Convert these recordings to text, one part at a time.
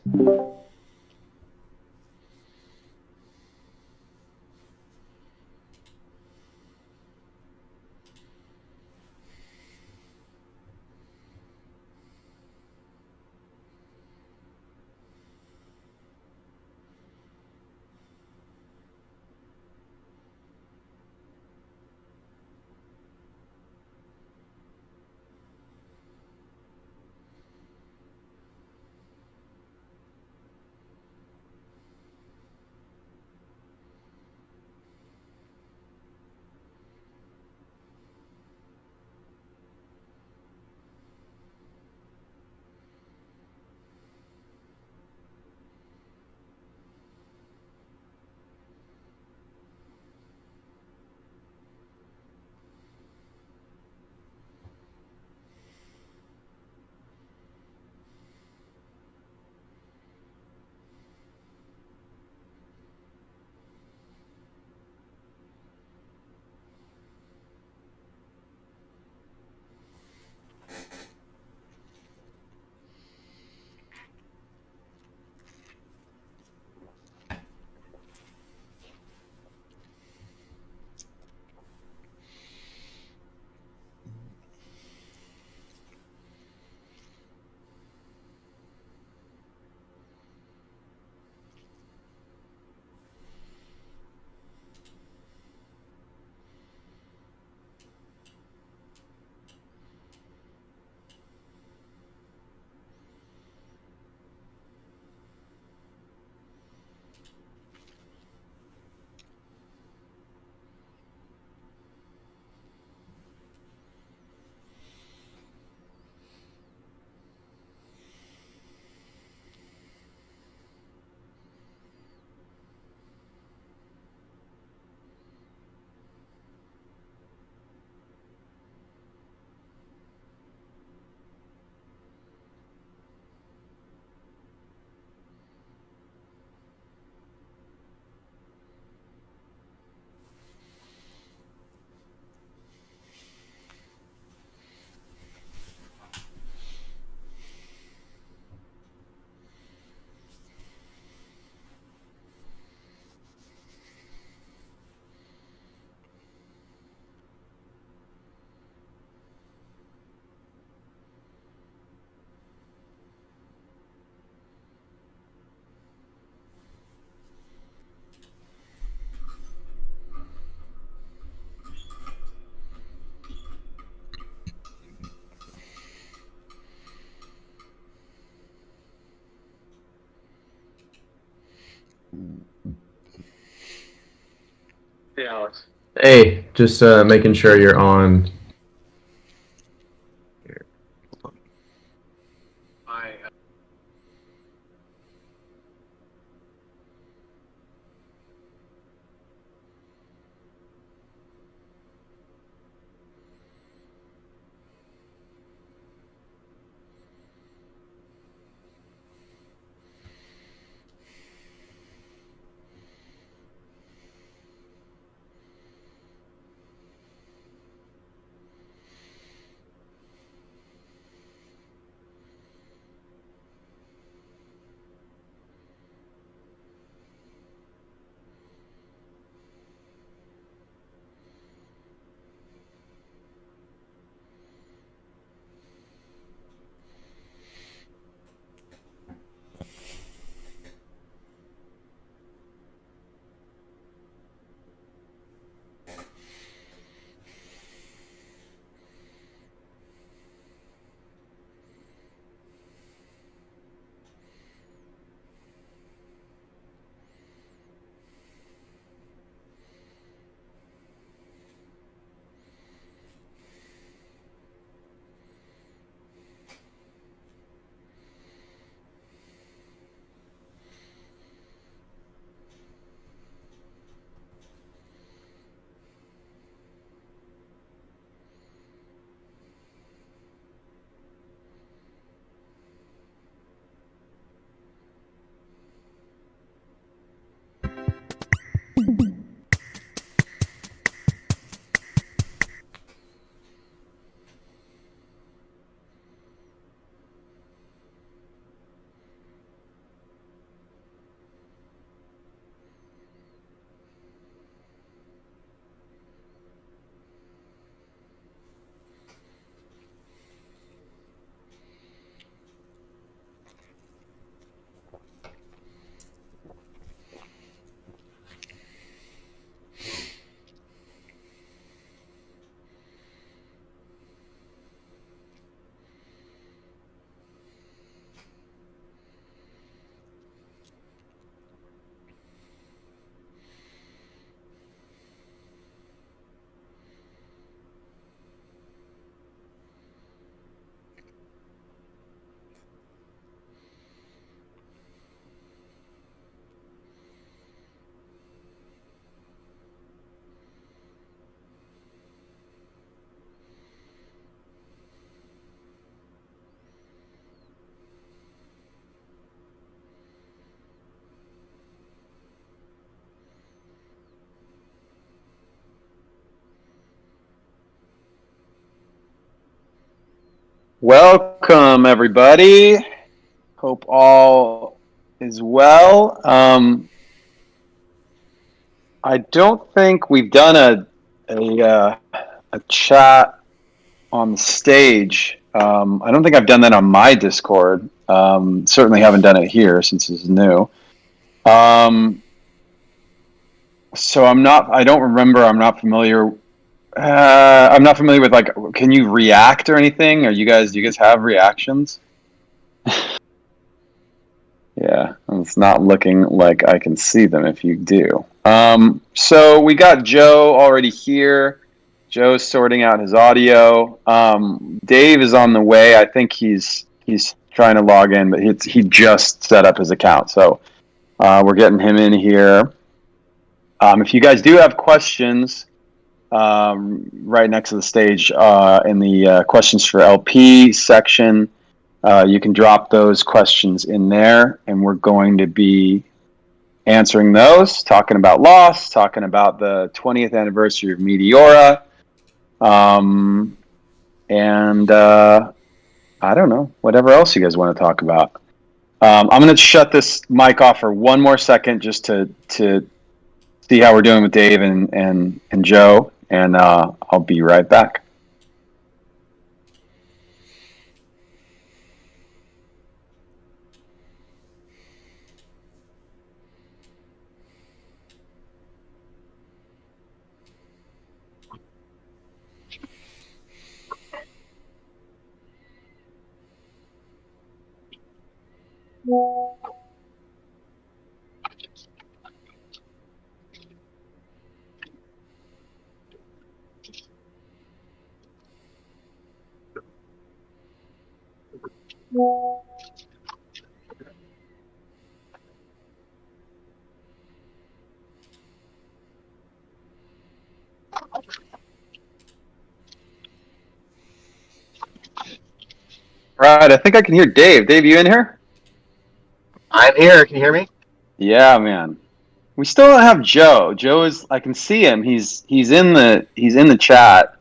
Hey, Alex. Hey, just making sure you're on. I Welcome, everybody. Hope all is well. I don't think we've done a chat on the stage. I don't think I've done that on my Discord. Certainly haven't done it here since this is new. So I don't remember. I'm not familiar. I'm not familiar with, like, can you react or anything? Do you guys have reactions? Yeah, it's not looking like I can see them if you do. So we got Joe already here. Joe's sorting out his audio. Dave is on the way. I think he's trying to log in, but he just set up his account. So we're getting him in here. If you guys do have questions, right next to the stage in the questions for LP section, you can drop those questions in there, and we're going to be answering those, talking about Lost, talking about the 20th anniversary of Meteora, and I don't know, whatever else you guys want to talk about. I'm going to shut this mic off for one more second just to see how we're doing with Dave and Joe, and I'll be right back. Right, I think I can hear Dave. Dave, you in here? I'm here. Can you hear me? Yeah, man. We still don't have Joe. Joe is. I can see him. He's in the chat.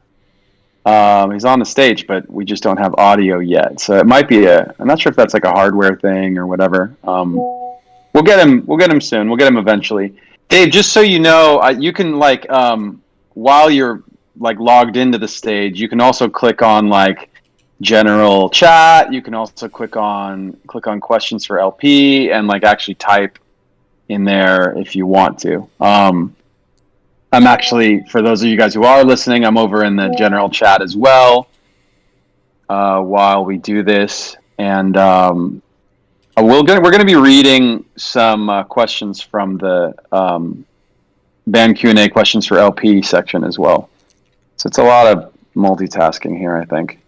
He's on the stage, but we just don't have audio yet. So it might be I'm not sure if that's like a hardware thing or whatever. We'll get him. We'll get him soon. We'll get him eventually. Dave, just so you know, you can, like, while you're, like, logged into the stage, you can also click on, like, general chat. You can also click on questions for LP and, like, actually type in there if you want to. I'm actually, for those of you guys who are listening, I'm over in the general chat as well while we do this, and we're going to be reading some questions from the band Q&A questions for LP section as well. So it's a lot of multitasking here, I think.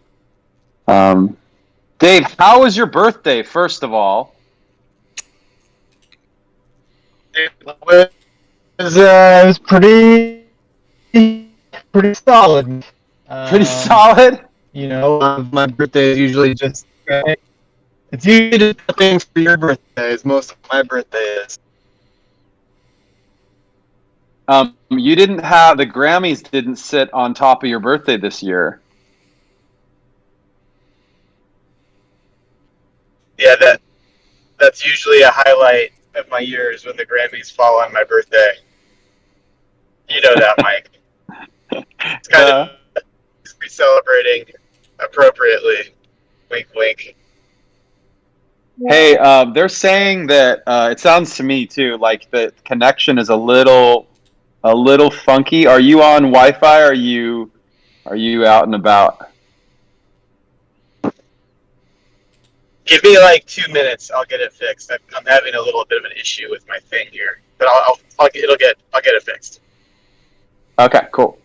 Dave, how was your birthday, first of all? It was pretty solid. Pretty solid? You know, my birthday is usually just... It's usually just things for your birthday, as most of my birthday is. You didn't have... The Grammys didn't sit on top of your birthday this year. Yeah, that's usually a highlight of my years, when the Grammys fall on my birthday. You know that, Mike. It's kind of be celebrating appropriately. Wink, wink. Hey, they're saying that it sounds to me too like the connection is a little funky. Are you on Wi-Fi? Or are you out and about? Give me like 2 minutes. I'll get it fixed. I'm having a little bit of an issue with my thing here, but I'll get it fixed. Okay, cool.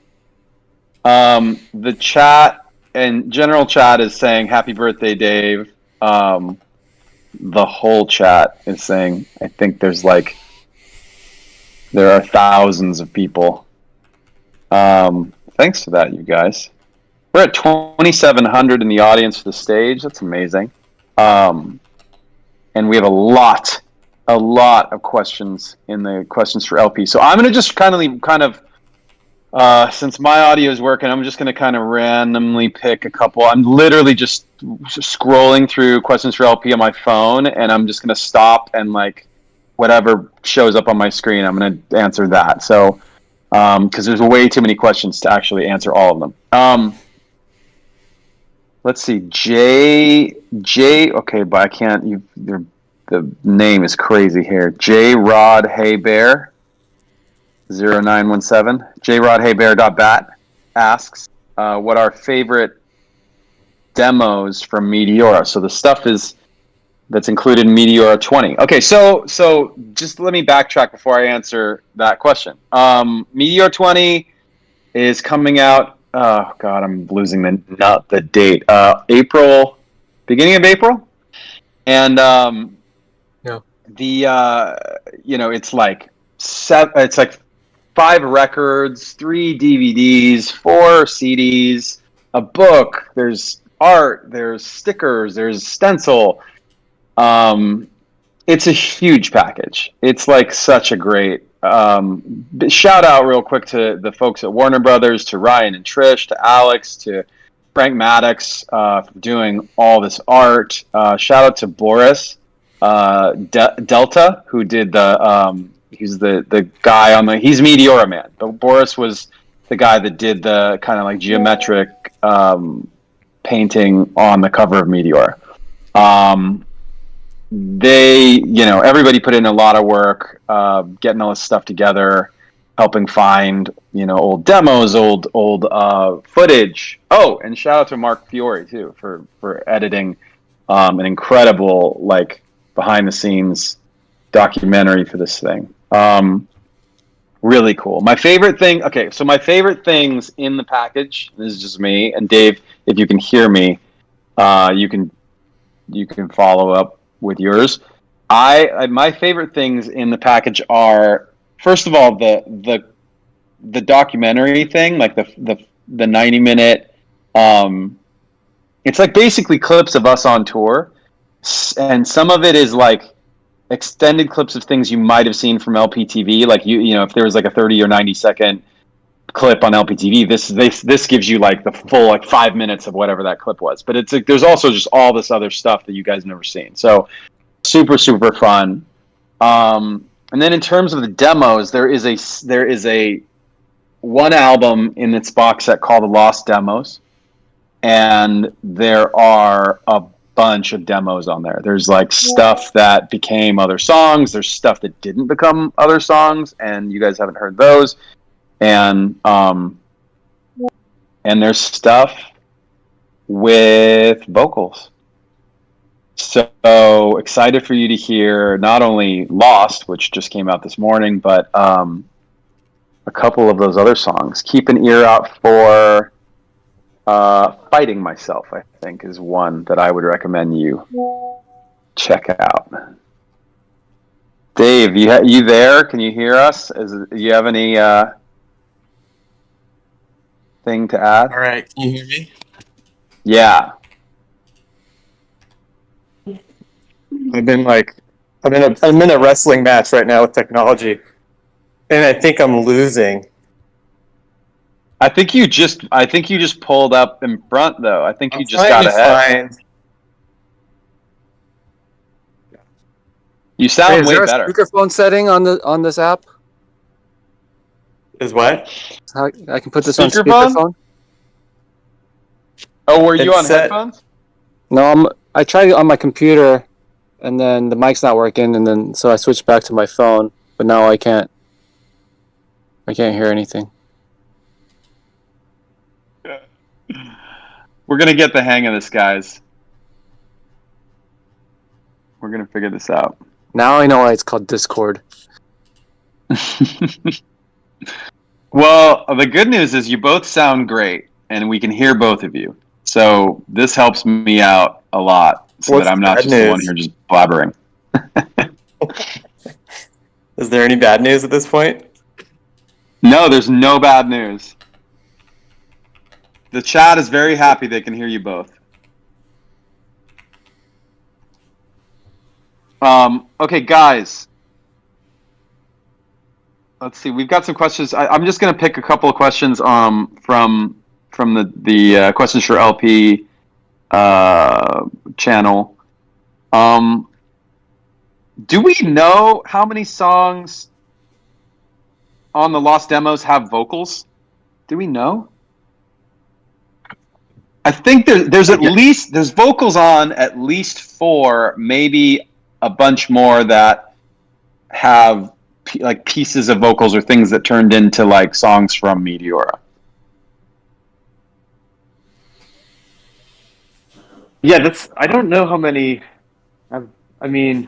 The chat and general chat is saying happy birthday, Dave. The whole chat is saying, I think there are thousands of people. Thanks for that, you guys. We're at 2,700 in the audience for the stage. That's amazing. And we have a lot of questions in the questions for LP. So I'm going to just kind of Since my audio is working, I'm just going to kind of randomly pick a couple. I'm literally just scrolling through questions for LP on my phone, and I'm just going to stop and like whatever shows up on my screen, I'm going to answer that. So, because there's way too many questions to actually answer all of them. Let's see, J. Okay, but I can't. The name is crazy here. J. Rod Haybear. 0917. jrodhaybear.bat asks what our favorite demos from Meteora. So the stuff that's included in Meteora 20. Okay, so just let me backtrack before I answer that question. Meteora 20 is coming out. Oh God, I'm losing the date. Beginning of April, and it's like it's like 5 records, 3 DVDs, 4 CDs, a book. There's art. There's stickers. There's stencil. It's a huge package. It's like such a great shout out real quick to the folks at Warner Brothers, to Ryan and Trish, to Alex, to Frank Maddox for doing all this art. Shout out to Boris Delta, who did he's the guy he's Meteora Man, but Boris was the guy that did the kind of like geometric painting on the cover of Meteora. Everybody put in a lot of work getting all this stuff together, helping find old demos, old footage. Oh, and shout out to Mark Fiore too for editing an incredible like behind the scenes documentary for this thing. Really cool. My favorite thing. Okay, so my favorite things in the package. This is just me and Dave. If you can hear me, you can follow up with yours. My favorite things in the package are, first of all, the documentary thing, like the 90-minute. It's like basically clips of us on tour, and some of it is like extended clips of things you might have seen from LPTV. Like if there was like a 30 or 90-second clip on LPTV, this gives you like the full like 5 minutes of whatever that clip was. But it's like, there's also just all this other stuff that you guys have never seen. So super fun. And then in terms of the demos, there is a one album in its box set called The Lost Demos, and there are a bunch of demos on there. There's like stuff that became other songs. There's stuff that didn't become other songs, and you guys haven't heard those. And there's stuff with vocals. So excited for you to hear not only Lost, which just came out this morning, but a couple of those other songs. Keep an ear out for Fighting Myself, I think, is one that I would recommend you check out. Dave, you there? Can you hear us? Do you have any thing to add? All right, can you hear me? Yeah. I'm in a wrestling match right now with technology, and I think I'm losing. I think you just pulled up in front, though. I think you just got ahead. You sound way better. Is there a speakerphone setting on this app? Is what? I can put this on Speakerphone? speakerphone. Oh, were you It's on set. headphones? No, I tried it on my computer, and then the mic's not working, and then so I switched back to my phone. But now I can't hear anything. We're gonna get the hang of this, guys. We're gonna figure this out. Now I know why it's called Discord. Well, the good news is you both sound great, and we can hear both of you. So this helps me out a lot, so What's that I'm not bad just the one news? here just blabbering. Is there any bad news at this point? No, there's no bad news. The chat is very happy they can hear you both. Okay, guys. let's see. We've got some questions. I'm just going to pick a couple of questions from the questions for LP channel. Do we know how many songs on the Lost Demos have vocals? Do we know? I think there's vocals on at least 4, maybe a bunch more that have like pieces of vocals or things that turned into like songs from Meteora. Yeah, I don't know how many. I mean,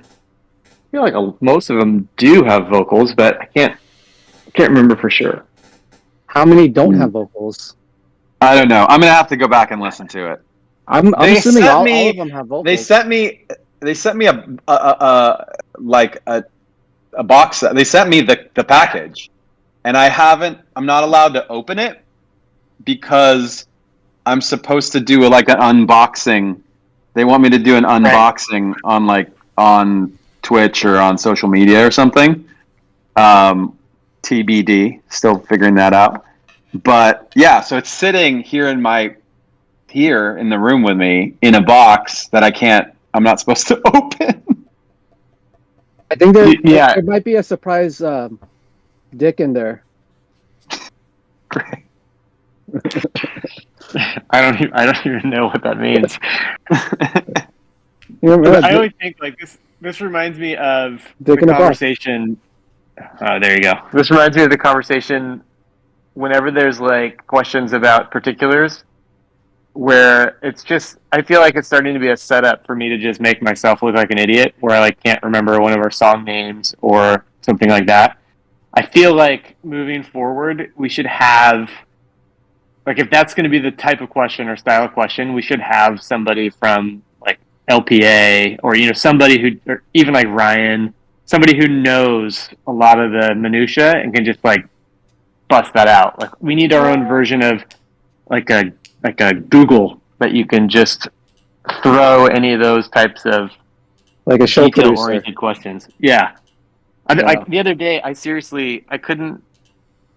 I feel like most of them do have vocals, but I can't remember for sure. How many don't have vocals? I don't know. I'm gonna have to go back and listen to it. I'm assuming all of them have vocals. They sent me a box. They sent me the package, and I'm not allowed to open it because I'm supposed to do like an unboxing. They want me to do an unboxing on Twitch or on social media or something. TBD, still figuring that out. But yeah, so it's sitting here in the room with me in a box that I'm not supposed to open. I think there might be a surprise dick in there. I don't even know what that means. I always think like this reminds me of the conversation. There you go. This reminds me of the conversation whenever there's like questions about particulars, where it's just I feel like it's starting to be a setup for me to just make myself look like an idiot, where I like can't remember one of our song names or something like that. I feel like moving forward, we should have. Like, if that's going to be the type of question or style of question, we should have somebody from, like, LPA or, somebody or even like Ryan, somebody who knows a lot of the minutia and can just, like, bust that out. Like, we need our own version of, like a Google that you can just throw any of those types of like a show detail-oriented questions. Yeah. The other day, I couldn't.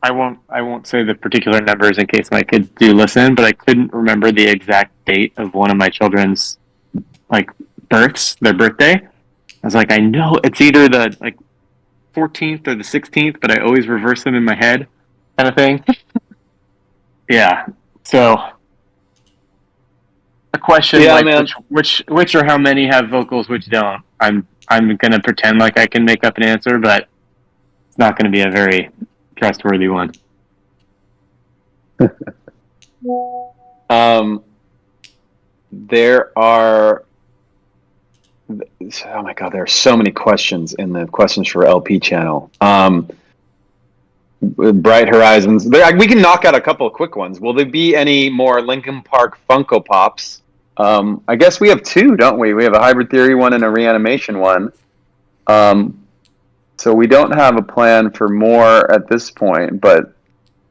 I won't say the particular numbers in case my kids do listen, but I couldn't remember the exact date of one of my children's like their birthday. I was like, I know it's either the like 14th or the 16th, but I always reverse them in my head, kind of thing. Yeah. So a question which or how many have vocals, which don't. I'm gonna pretend like I can make up an answer, but it's not gonna be a very trustworthy one. There are oh my god, there are so many questions in the questions for LP channel. Bright Horizons. We can knock out a couple of quick ones. Will there be any more Linkin Park Funko Pops? I guess we have 2, don't we? We have a Hybrid Theory one and a Reanimation one. So we don't have a plan for more at this point, but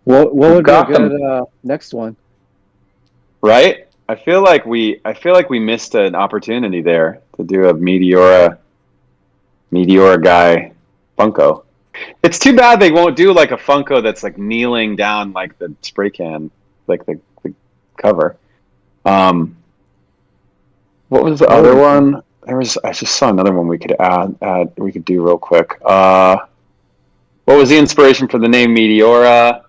what would be a good next one? Right? I feel like we missed an opportunity there to do a Meteora guy Funko. It's too bad they won't do like a Funko that's like kneeling down like the spray can, like the cover. What was the other one? I just saw another one we could we could do real quick. What was the inspiration for the name Meteora?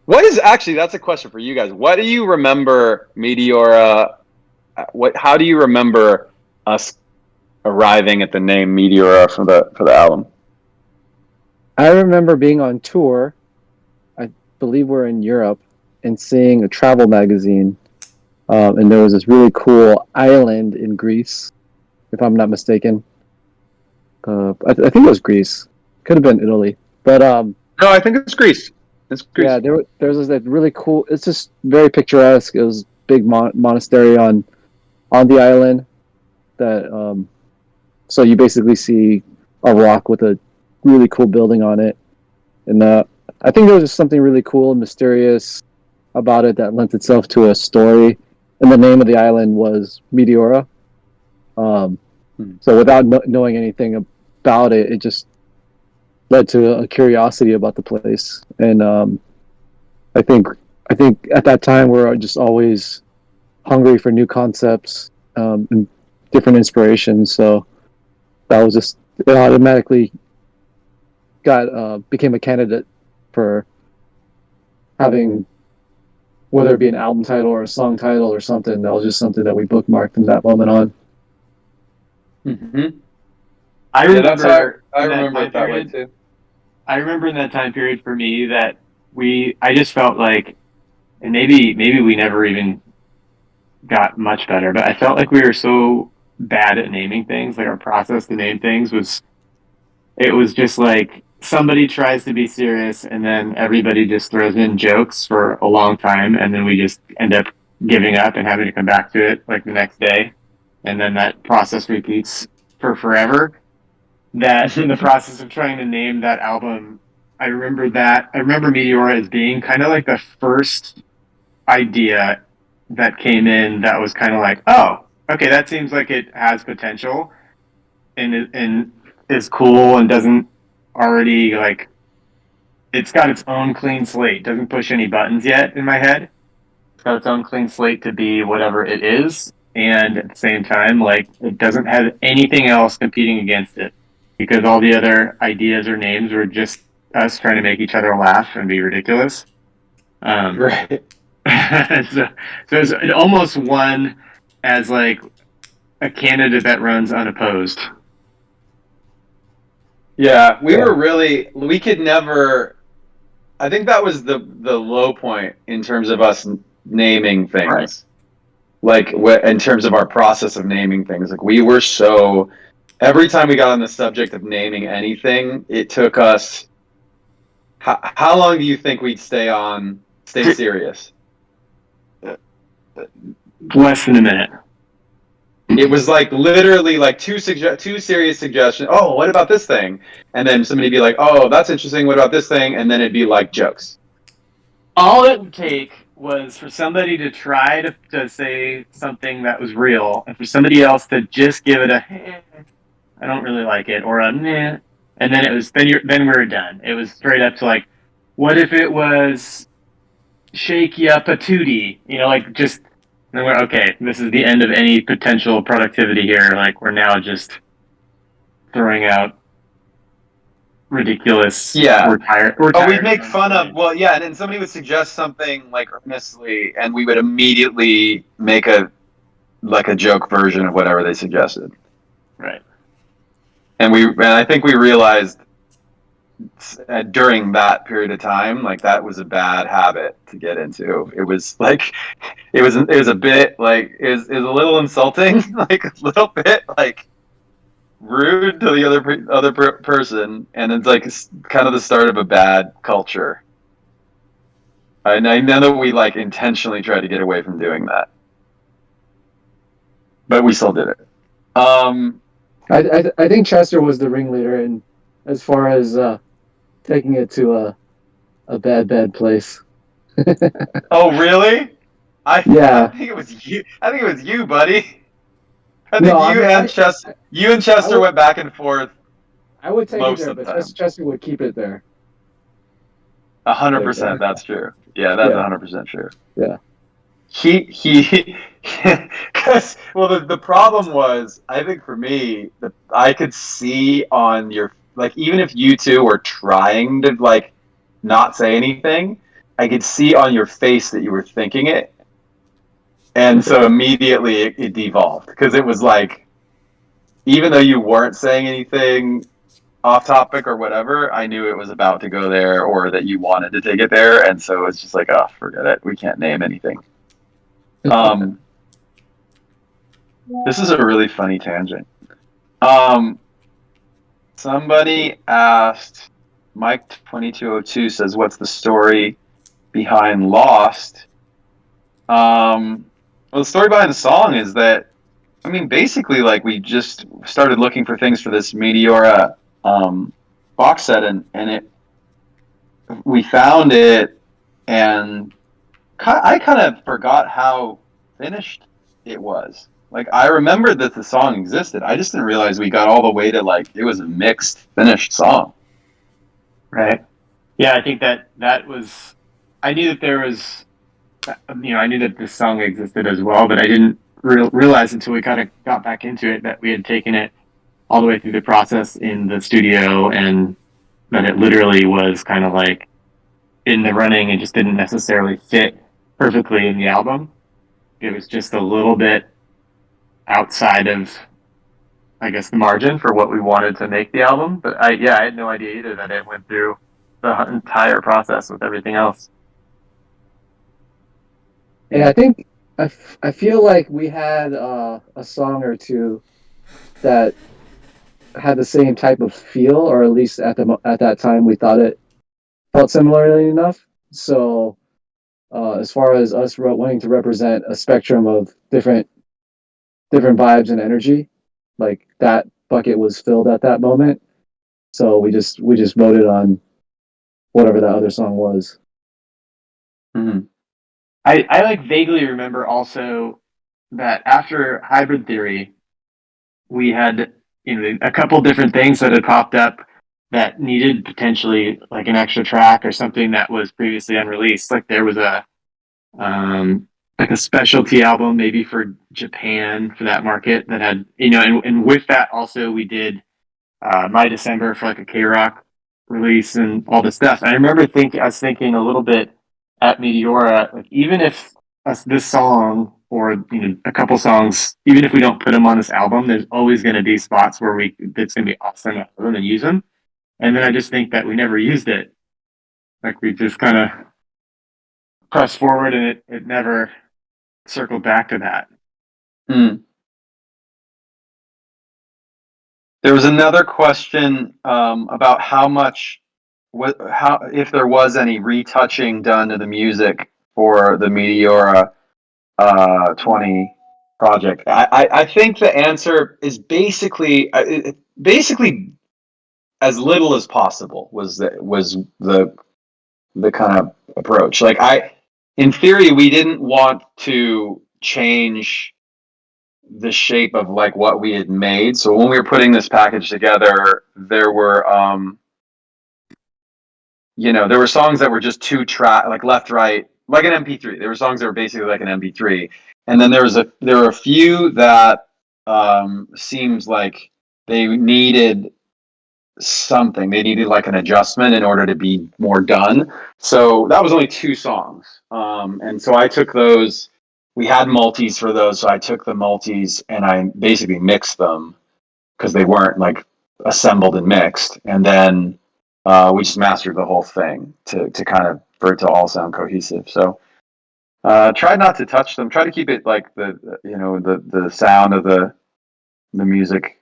That's a question for you guys. What do you remember Meteora? How do you remember us arriving at the name Meteora for the album? I remember being on tour. I believe we're in Europe and seeing a travel magazine, and there was this really cool island in Greece, if I'm not mistaken. I think it was Greece. Could have been Italy, but no, I think it's Greece. It's Greece. Yeah, there's this really cool. It's just very picturesque. It was a big monastery on the island. That so you basically see a rock with a really cool building on it, and I think there was just something really cool and mysterious about it that lent itself to a story. And the name of the island was Meteora. So without knowing anything about it, led to a curiosity about the place. And I think I think at that time we're just always hungry for new concepts and different inspirations. So that was just it automatically got became a candidate for having, whether it be an album title or a song title or something. That was just something that we bookmarked from that moment on. Mm-hmm. I Yeah, that's how remember I in that remember time it that way period. too. I remember in that time period for me that I just felt like, and maybe we never even got much better, but I felt like we were so bad at naming things. Like our process to name things it was just like somebody tries to be serious and then everybody just throws in jokes for a long time, and then we just end up giving up and having to come back to it like the next day, and then that process repeats for forever. That in the process of trying to name that album, I remember Meteora as being kind of like the first idea that came in that was kind of like, oh, okay, that seems like it has potential and is cool and doesn't already like, it's got its own clean slate, doesn't push any buttons yet in my head. It's got its own clean slate to be whatever it is, and at the same time, like it doesn't have anything else competing against it because all the other ideas or names were just us trying to make each other laugh and be ridiculous. Right. so, it almost won as like a candidate that runs unopposed. Yeah, we could never. I think that was the low point in terms of us naming things. Right. Like in terms of our process of naming things, like we were so. Every time we got on the subject of naming anything, it took us. How long do you think we'd stay serious? Less than a minute. It was like literally like two serious suggestions. Oh, what about this thing? And then somebody'd be like, "Oh, that's interesting. What about this thing?" And then it'd be like jokes. All it would take was for somebody to try to say something that was real, and for somebody else to just give it a, I don't really like it, or a, nah. And then then we were done. It was straight up to like, what if it was shake ya patootie? Like just, and we're okay. This is the end of any potential productivity here. Like we're now just throwing out ridiculous. Yeah. We're tired. But we'd make fun of, well, yeah, and then somebody would suggest something like earnestly, and we would immediately make a joke version of whatever they suggested. Right. And I think we realized during that period of time, like that was a bad habit to get into. It was like, it was a bit like, it was a little insulting, like a little bit like rude to the other person, and it's like kind of the start of a bad culture. I know that we like intentionally tried to get away from doing that, but we still did it. I think Chester was the ringleader in as far as taking it to a bad place. Oh really? Yeah. I think it was you. I think it was you, buddy. No, You and Chester went back and forth I would take it most there, of the but time. Chester would keep it there. 100%. That's true. Yeah, that's 100% true. Yeah. Because the problem was, I think for me, I could see on your, like, even if you two were trying to like not say anything, I could see on your face that you were thinking it, and so immediately it devolved, because it was like, even though you weren't saying anything off topic or whatever, I knew it was about to go there, or that you wanted to take it there, and so it's just like, oh, forget it. We can't name anything. This is a really funny tangent. Somebody asked, Mike 2202 says, "What's the story behind Lost?" Well, the story behind the song is that, I mean, basically, like, we just started looking for things for this Meteora box set, and we found it, and I kind of forgot how finished it was. Like, I remembered that the song existed. I just didn't realize we got all the way to, like, it was a mixed, finished song. Right. Yeah, I think that was. I knew that there was. I knew that this song existed as well, but I didn't realize until we kind of got back into it that we had taken it all the way through the process in the studio, and that it literally was kind of like in the running. It just didn't necessarily fit perfectly in the album. It was just a little bit outside of, I guess, the margin for what we wanted to make the album. But I had no idea either that it went through the entire process with everything else. And I think I feel like we had a song or two that had the same type of feel, or at least at that time we thought it felt similarly enough. So as far as us wanting to represent a spectrum of different vibes and energy, like that bucket was filled at that moment. So we just voted on whatever that other song was. Mm-hmm. I like vaguely remember also that after Hybrid Theory, we had a couple different things that had popped up that needed potentially like an extra track or something that was previously unreleased. Like there was a like a specialty album maybe for Japan for that market that had and with that also we did My December for like a K Rock release and all this stuff. And I remember I was thinking a little bit at Meteora, like even if this song or a couple songs, even if we don't put them on this album, there's always going to be spots where it's going to be awesome to have them and use them. And then I just think that we never used it. Like we just kind of pressed forward and it never circled back to that. Mm. There was another question about how much, how if there was any retouching done to the music for the Meteora 20 project. I think the answer is basically as little as possible was the kind of approach. Like in theory, we didn't want to change the shape of like what we had made. So when we were putting this package together, there were there were songs that were just two track, like left, right, like an MP3. There were songs that were basically like an MP3, and then there were a few that seems like they needed something. They needed like an adjustment in order to be more done. So that was only two songs, and so I took those. We had multis for those, so I took the multis and I basically mixed them because they weren't like assembled and mixed, and then we just mastered the whole thing to kind of for it to all sound cohesive. So try not to touch them. Try to keep it like the sound of the music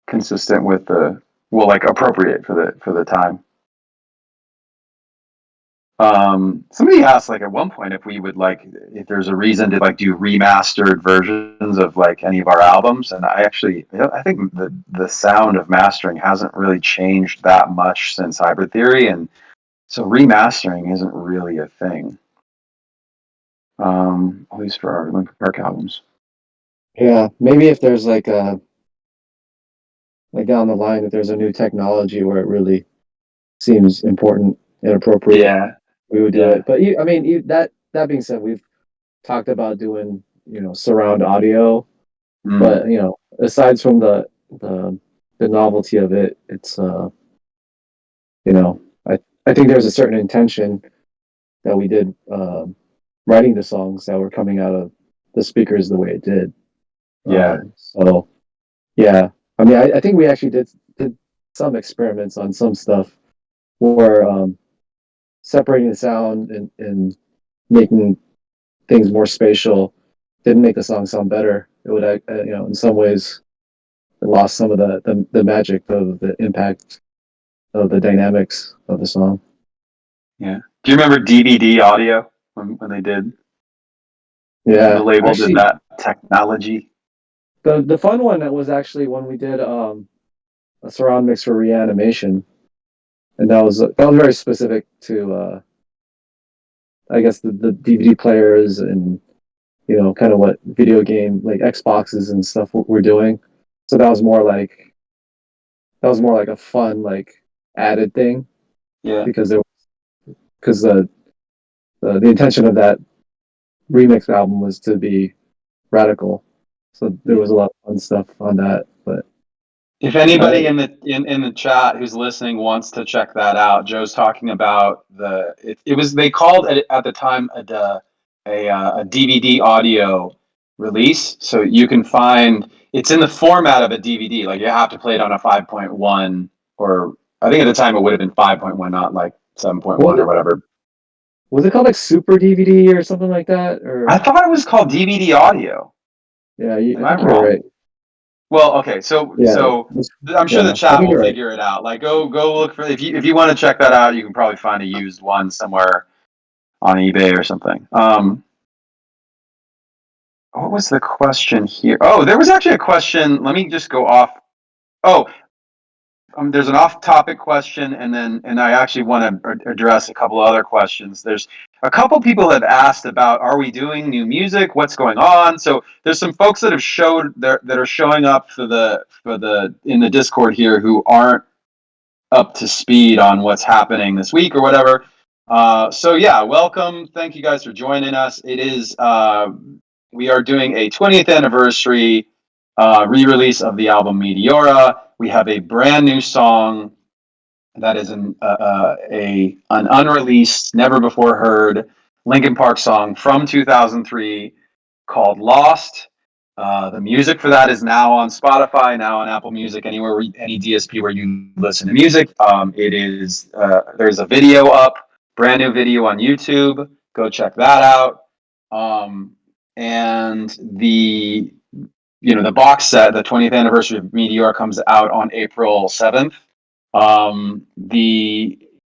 consistent with like appropriate for the time. Somebody asked like at one point if we would like if there's a reason to like do remastered versions of like any of our albums, and I think the sound of mastering hasn't really changed that much since Hybrid Theory, and so remastering isn't really a thing, at least for our Linkin Park albums. Yeah, maybe if there's like down the line, if there's a new technology where it really seems important and appropriate, Yeah, we would do yeah. it. But I mean, that being said, we've talked about doing surround audio, but aside from the the novelty of it, it's I think there's a certain intention that we did writing the songs that were coming out of the speakers the way it did. Yeah. So yeah, I mean, I think we actually did some experiments on some stuff where separating the sound and making things more spatial didn't make the song sound better. It would, in some ways, it lost some of the magic of the impact of the dynamics of the song. Yeah. Do you remember DVD audio when they did? Yeah, The label actually, did that technology. the fun one that was actually when we did a surround mix for Reanimation, and that was very specific to I guess the DVD players and kind of what video game like Xboxes and stuff we're doing. So that was more like a fun like added thing Yeah. because the intention of that remix album was to be radical. So there was a lot of fun stuff on that. But If anybody in the chat who's listening wants to check that out, Joe's talking about it was they called it at the time a DVD audio release, so you can find it's in the format of a DVD. Like you have to play it on a 5.1, or I think at the time it would have been 5.1, not like 7.1 or whatever. Was it called like Super DVD or something like that? Or I thought it was called DVD audio. yeah, Am I I think you're wrong? right. Well, okay, so Yeah, I'm sure the I chat think will you're right. figure it out. Like go look for if you want to check that out, you can probably find a used one somewhere on eBay or something. What was the question here? Oh, there was actually a question. Let me just go off. Oh, there's an off-topic question, and I actually want to address a couple other questions. There's a couple people have asked about, are we doing new music? What's going on? So there's some folks that have showed that are showing up for the in the Discord here who aren't up to speed on what's happening this week or whatever. So yeah, welcome. Thank you guys for joining us. It is we are doing a 20th anniversary re-release of the album Meteora. We have a brand new song that is an unreleased, never before heard Linkin Park song from 2003 called Lost. The music for that is now on Spotify, now on Apple Music, any DSP where you listen to music. It is there's a video up, brand new video on YouTube. Go check that out. And the box set, the 20th anniversary of Meteor, comes out on April 7th.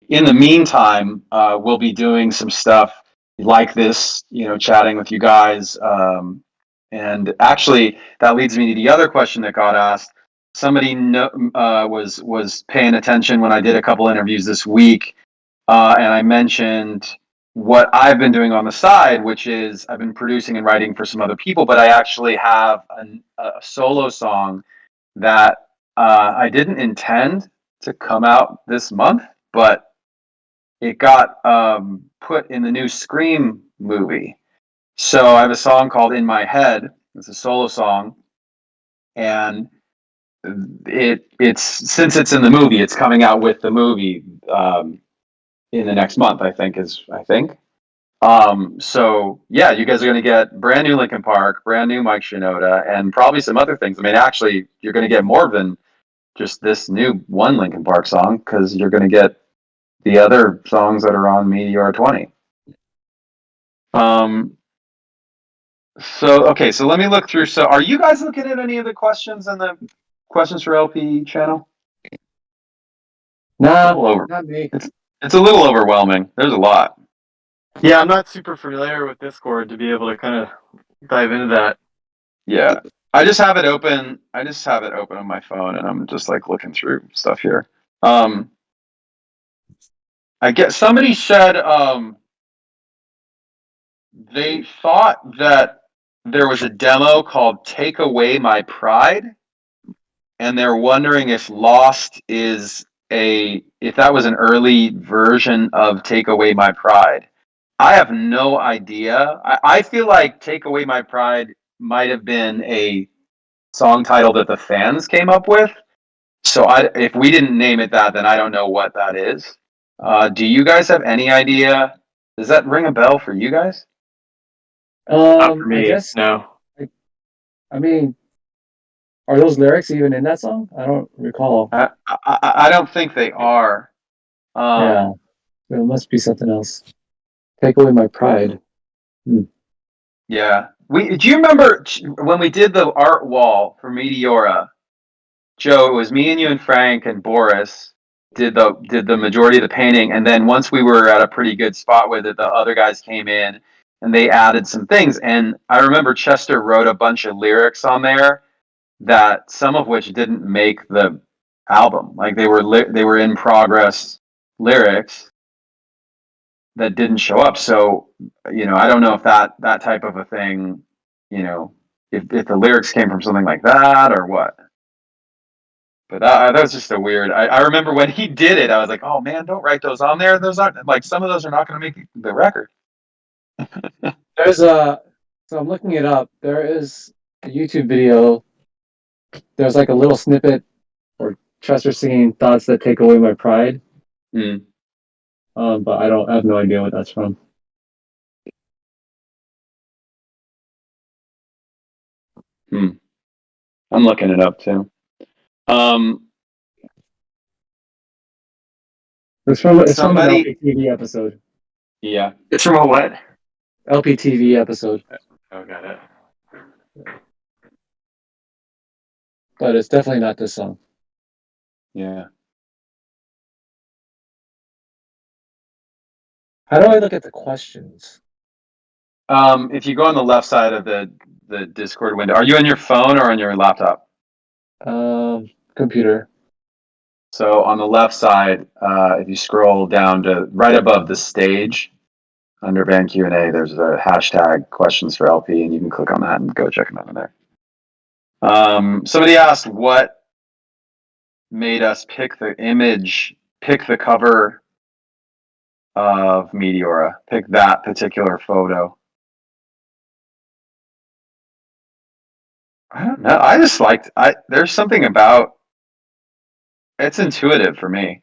In the meantime, we'll be doing some stuff like this, chatting with you guys. And actually, that leads me to the other question that got asked. Somebody was paying attention when I did a couple interviews this week, and I mentioned what I've been doing on the side, which is I've been producing and writing for some other people, but I actually have a solo song that I didn't intend to come out this month, but it got put in the new Scream movie. So I have a song called "In My Head." It's a solo song, and it's since it's in the movie, it's coming out with the movie in the next month. I think. So yeah, you guys are going to get brand new Linkin Park, brand new Mike Shinoda, and probably some other things. I mean, actually, you're going to get more than just this new one Linkin Park song, because you're going to get the other songs that are on Meteor 20. So okay, so let me look through. So are you guys looking at any of the questions in the questions for LP channel? No, not me. It's a little overwhelming. There's a lot. Yeah, I'm not super familiar with Discord to be able to kind of dive into that. Yeah. I just have it open on my phone, and I'm just like looking through stuff here. I get somebody said they thought that there was a demo called "Take Away My Pride," and they're wondering if Lost if that was an early version of "Take Away My Pride." I have no idea. I feel like "Take Away My Pride" might have been a song title that the fans came up with. So if we didn't name it that, then I don't know what that is. Do you guys have any idea? Does that ring a bell for you guys? Not for me. I guess. No. I mean, are those lyrics even in that song? I don't recall. I don't think they are. Yeah, it must be something else. Take away my pride. Yeah. Do you remember when we did the art wall for Meteora? Joe, it was me and you and Frank and Boris did the majority of the painting, and then once we were at a pretty good spot with it, the other guys came in and they added some things. And I remember Chester wrote a bunch of lyrics on there that some of which didn't make the album. Like they were in progress lyrics that didn't show up. So, I don't know if that type of a thing, if the lyrics came from something like that or what. But that was just a weird. I remember when he did it, I was like, oh man, don't write those on there. Those aren't like some of those are not going to make the record. There's a so I'm looking it up. There is a YouTube video. There's like a little snippet or Chester singing "Thoughts That Take Away My Pride." Hmm. But I have no idea what that's from. I'm looking it up too. It's from an Somebody, LPTV episode. yeah. It's from a what? LPTV episode. Oh, got it. But it's definitely not this song. Yeah. How do I look at the questions? If you go on the left side of the Discord window, are you on your phone or on your laptop? Computer. So on the left side, if you scroll down to right above the stage under band Q&A, there's a hashtag questions for LP, and you can click on that and go check them out in there. Somebody asked what made us pick the cover of Meteora, pick that particular photo. I don't know. I just liked. There's something about it's intuitive for me.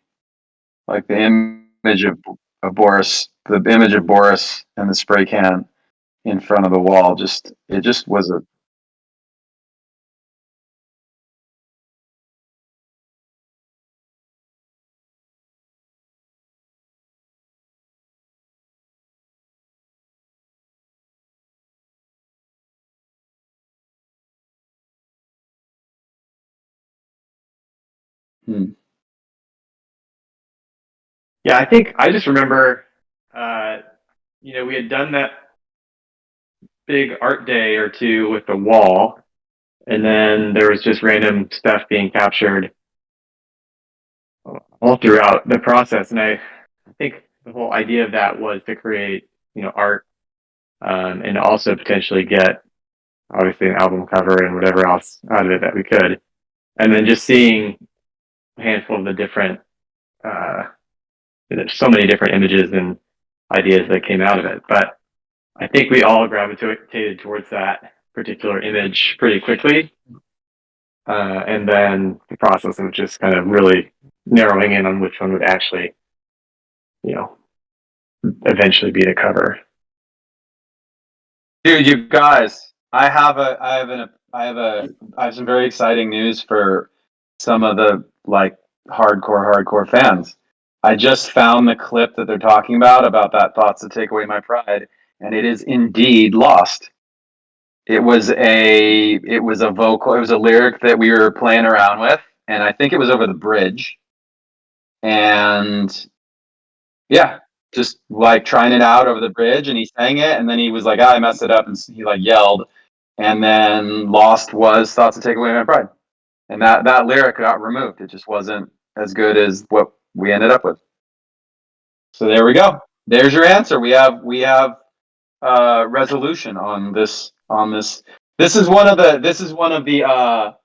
Like the image of Boris, the image of Boris and the spray can in front of the wall. It just was a. Yeah, I just remember, we had done that big art day or two with the wall, and then there was just random stuff being captured all throughout the process. And I think the whole idea of that was to create, art, and also potentially get obviously an album cover and whatever else out of it that we could. And then just seeing a handful of the different, there's so many different images and ideas that came out of it. But I think we all gravitated towards that particular image pretty quickly. And then the process of just kind of really narrowing in on which one would actually, eventually be the cover. Dude, you guys, I have some very exciting news for some of the like hardcore fans. I just found the clip that they're talking about that thoughts that take away my pride, and it is indeed lost. It was a lyric that we were playing around with, and I think it was over the bridge. And yeah, just like trying it out over the bridge, and he sang it, and then he was like, I messed it up, and he like yelled, and then lost was thoughts to take away my pride, and that lyric got removed. It just wasn't as good as what we ended up with. So there we go. There's your answer. We have resolution on this. This is one of the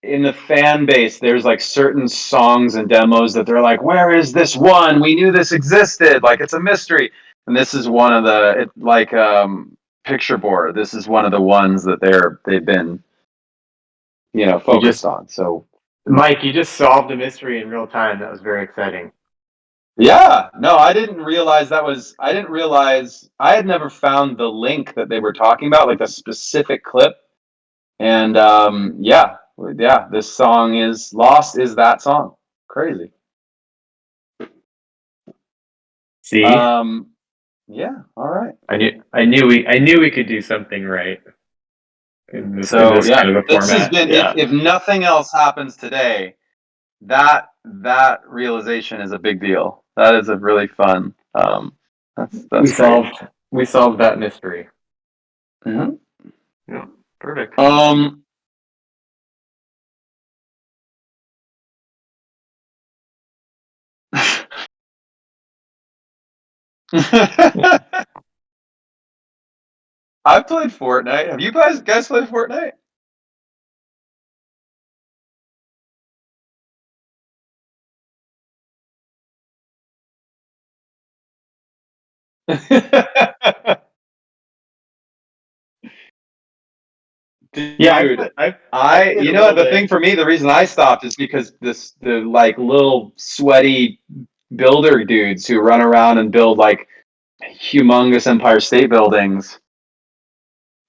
in the fan base, there's like certain songs and demos that they're like, where is this one? We knew this existed. Like it's a mystery. And this is one of Picture Board. This is one of the ones that they've been, focused on. So Mike, you just solved a mystery in real time. That was very exciting. yeah, no, I didn't realize I had never found the link that they were talking about, like the specific clip. And yeah, this song is Lost is that song. Crazy. See, Yeah, all right. I knew we could do something right in this kind of a this has format. been if nothing else happens today, that realization is a big deal. That is a really fun. That's we solved that mystery. Mm-hmm. Yeah, perfect. I've played Fortnite. Have you guys played Fortnite? Dude, I've played you a know little the bit. thing for me, the reason I stopped is because the like little sweaty builder dudes who run around and build like humongous Empire State Buildings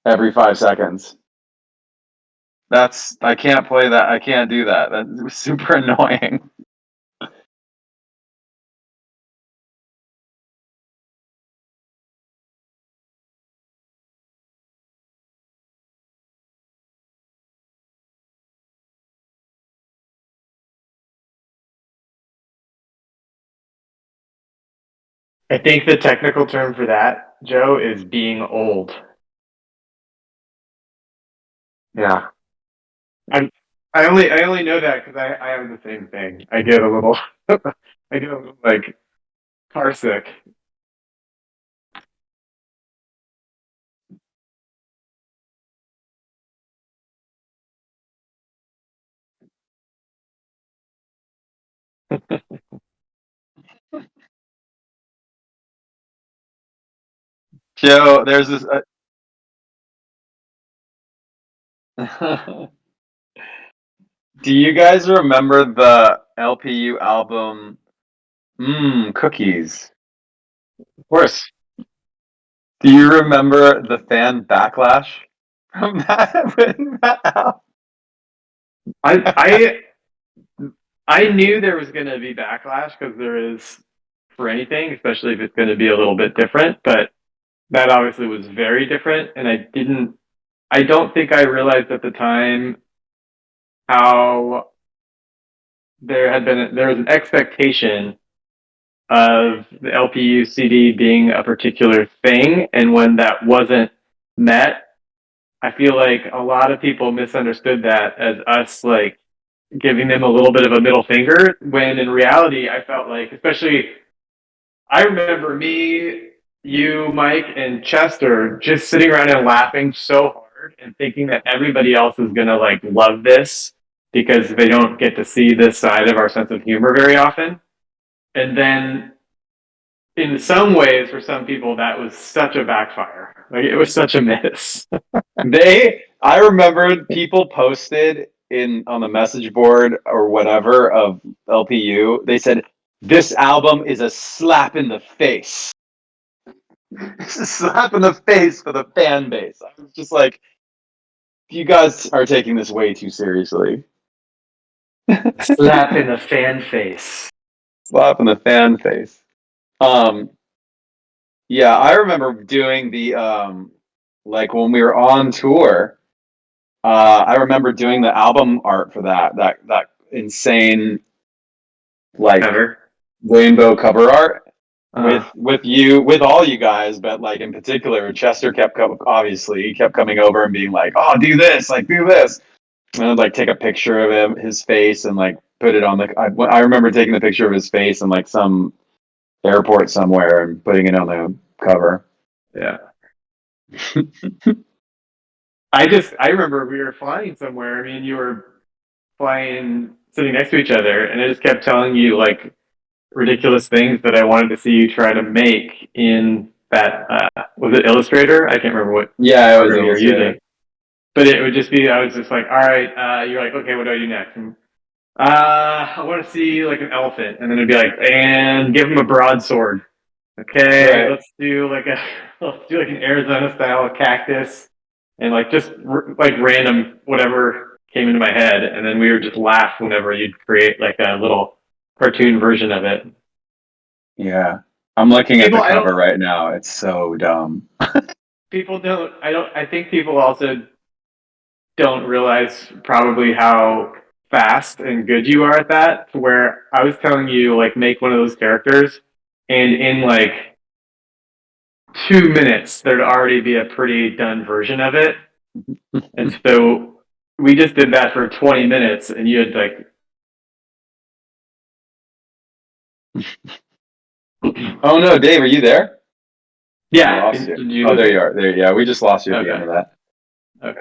every 5 seconds. I can't play that. I can't do that. That's super annoying. I think the technical term for that, Joe, is being old. Yeah. I only know that because I have the same thing. I get a little I get a little like car sick. Joe, there's this. Do you guys remember the LPU album Cookies? Of course. Do you remember the fan backlash from that? When that album- I I I knew there was gonna be backlash because there is for anything, especially if it's gonna be a little bit different, but that obviously was very different and I don't think I realized at the time how there was an expectation of the LPU CD being a particular thing, and when that wasn't met, I feel like a lot of people misunderstood that as us like giving them a little bit of a middle finger. When in reality, I felt like, especially, I remember me, you, Mike, and Chester just sitting around and laughing so hard and thinking that everybody else is gonna like love this because they don't get to see this side of our sense of humor very often. And then in some ways, for some people, that was such a backfire. Like it was such a miss. I remember people posted in on the message board or whatever of LPU. They said this album is a slap in the face. It's a slap in the face for the fan base. I was just like, you guys are taking this way too seriously. Slap in the fan face. Slap in the fan face. Um, yeah, I remember doing the like when we were on tour. I remember doing the album art for that insane like Ever. rainbow cover art Uh, with all you guys, but like in particular, Chester obviously he kept coming over and being like, "Oh, do this, like do this," and I'd like take a picture of his face, and like put it on the. I remember taking the picture of his face in like some airport somewhere and putting it on the cover. yeah. I remember we were flying somewhere. I mean, you were flying, sitting next to each other, and I just kept telling you like ridiculous things that I wanted to see you try to make in that. Was it Illustrator? I can't remember what Yeah, it was program you were Illustrator. using. But it would just be, I was just like, all right, you're like, okay, what do I do next? And, I want to see like an elephant. And then it'd be like, and give him a broadsword. Okay, Right. let's do like an Arizona style cactus and like just like random whatever came into my head. And then we would just laugh whenever you'd create like a little cartoon version of it. Yeah. I'm looking at the People, I don't, cover right now. It's so dumb. I think people also don't realize probably how fast and good you are at that. To where I was telling you, like, make one of those characters, and in like 2 minutes, there'd already be a pretty done version of it. And so we just did that for 20 minutes, and you had like, Oh no, Dave, are you there? I yeah, lost you. did you Oh, lose there me? you are. There, yeah, we just lost you at the end Okay, of that. okay.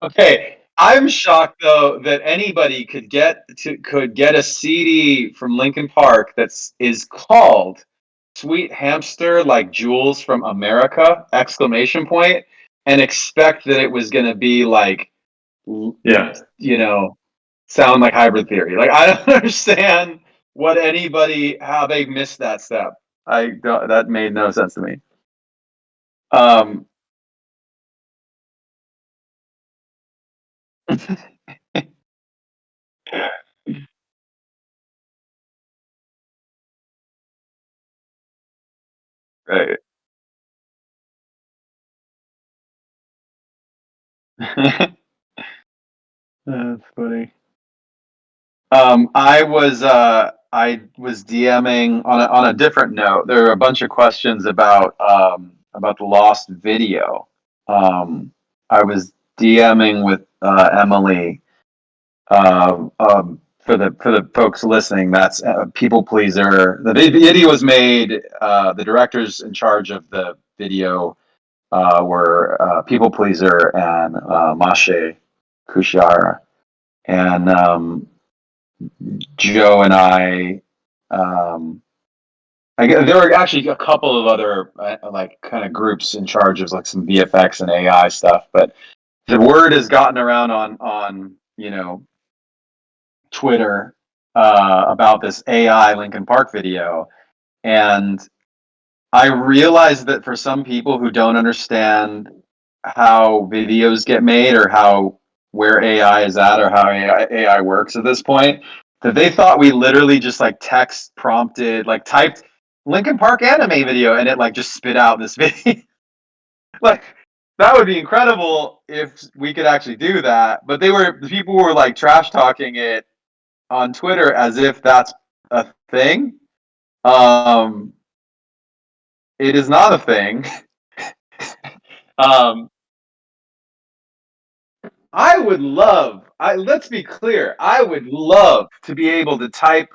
Okay, I'm shocked though that anybody could get a CD from Linkin Park that's is called "Sweet Hamster Like Jewels from America!" exclamation point, and expect that it was going to be like, Yeah. you know, sound like Hybrid Theory. Like I don't understand how they missed that step. That made no sense to me. Um, right. That's funny. I was DMing on a different note. There are a bunch of questions about the lost video. Um, I was DMing with Emily. For the folks listening, that's People Pleaser. The video was made. The directors in charge of the video were People Pleaser and Mashe Kushara, and Joe and there were actually a couple of other like kind of groups in charge of like some VFX and AI stuff, but the word has gotten around on Twitter about this AI Linkin Park video, and I realized that for some people who don't understand how videos get made or how where AI is at or how AI works at this point, that they thought we literally just like text prompted, like typed Linkin Park anime video and it like just spit out this video. Like that would be incredible if we could actually do that. But the people were like trash talking it on Twitter as if that's a thing. Um, it is not a thing. Um, let's be clear, I would love to be able to type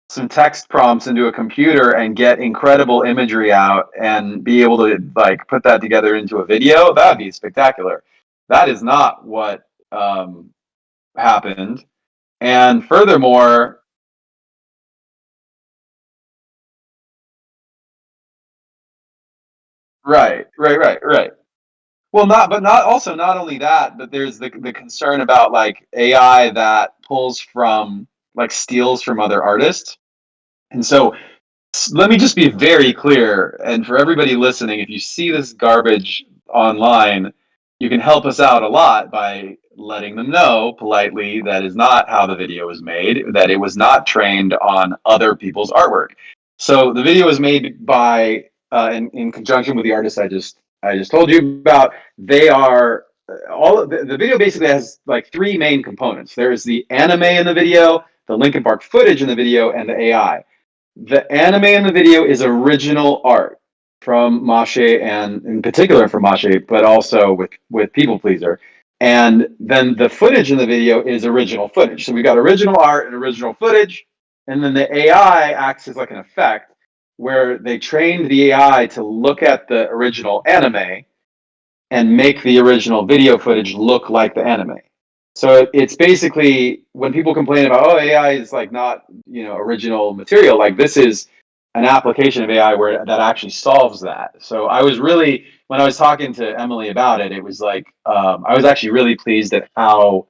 some text prompts into a computer and get incredible imagery out and be able to like put that together into a video. That would be spectacular. That is not what happened. And furthermore, right. Well, not only that, but there's the concern about like AI that pulls from like steals from other artists. And so let me just be very clear, and for everybody listening, if you see this garbage online, you can help us out a lot by letting them know politely that is not how the video was made, that it was not trained on other people's artwork. So the video was made by in conjunction with the artists I just told you about. They are all of the video basically has like three main components. There is the anime in the video, the Linkin Park footage in the video, and the AI. The anime in the video is original art from Mashe and in particular from Mashe, but also with People Pleaser. And then the footage in the video is original footage. So we've got original art and original footage. And then the AI acts as like an effect where they trained the AI to look at the original anime and make the original video footage look like the anime. So it's basically when people complain about AI is like not original material, like this is an application of AI where that actually solves that. So I was really when I was talking to Emily about it, it was like I was actually really pleased at how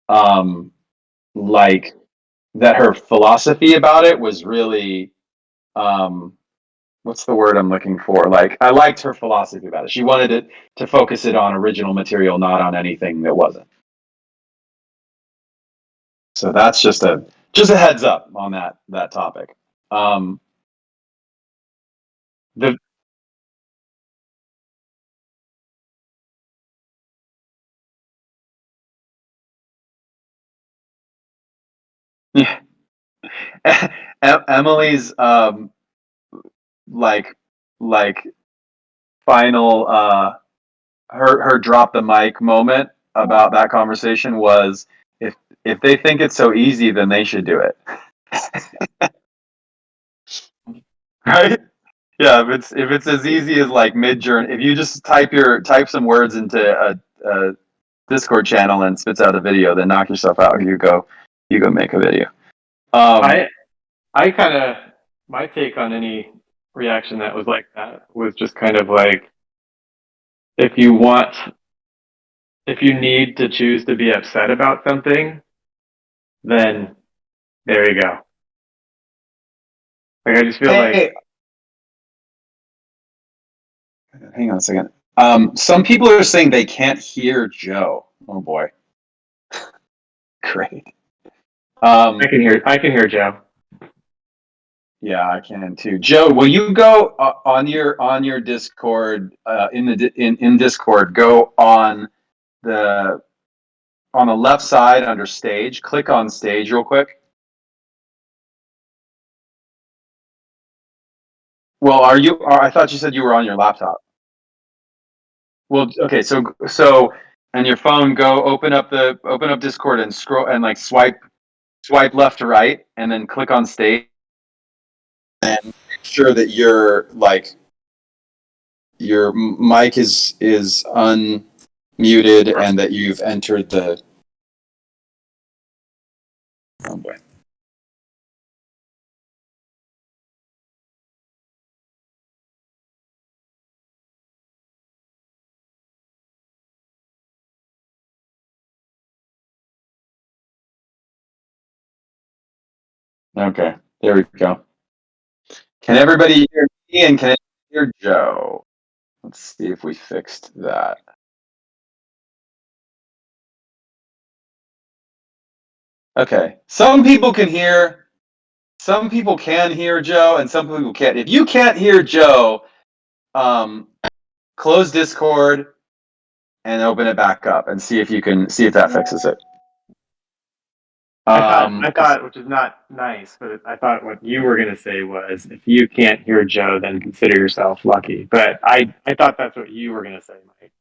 um, like that her philosophy about it was really um, what's the word I'm looking for? Like I liked her philosophy about it. She wanted it to focus it on original material, not on anything that wasn't. So that's just a heads up on that topic. Um, the yeah, Emily's like like final her drop the mic moment about that conversation was if they think it's so easy, then they should do it. Right? Yeah, if it's as easy as like mid journey, if you just type some words into a Discord channel and spits out a video, then knock yourself out. You go make a video. I kind of, my take on any reaction that was like that was just kind of like, if you need to choose to be upset about something, then there you go. Like, I just feel like, hang on a second. Some people are saying they can't hear Joe. Oh boy. Great. I can hear Joe. Yeah, I can too. Joe, will you go on your Discord in Discord? Go on the left side under stage. Click on stage real quick. Well, I thought you said you were on your laptop. Well, okay, so on your phone, go open up Discord and scroll and like swipe left to right, and then click on stage. And make sure that your mic is unmuted and that you've entered the. Oh boy. Okay, there we go. Can everybody hear me and can I hear Joe? Let's see if we fixed that. Okay, some people can hear Joe, and some people can't. If you can't hear Joe, close Discord and open it back up and see if that fixes it. I thought, which is not nice, but I thought what you were going to say was, if you can't hear Joe, then consider yourself lucky. But I thought that's what you were going to say, Mike.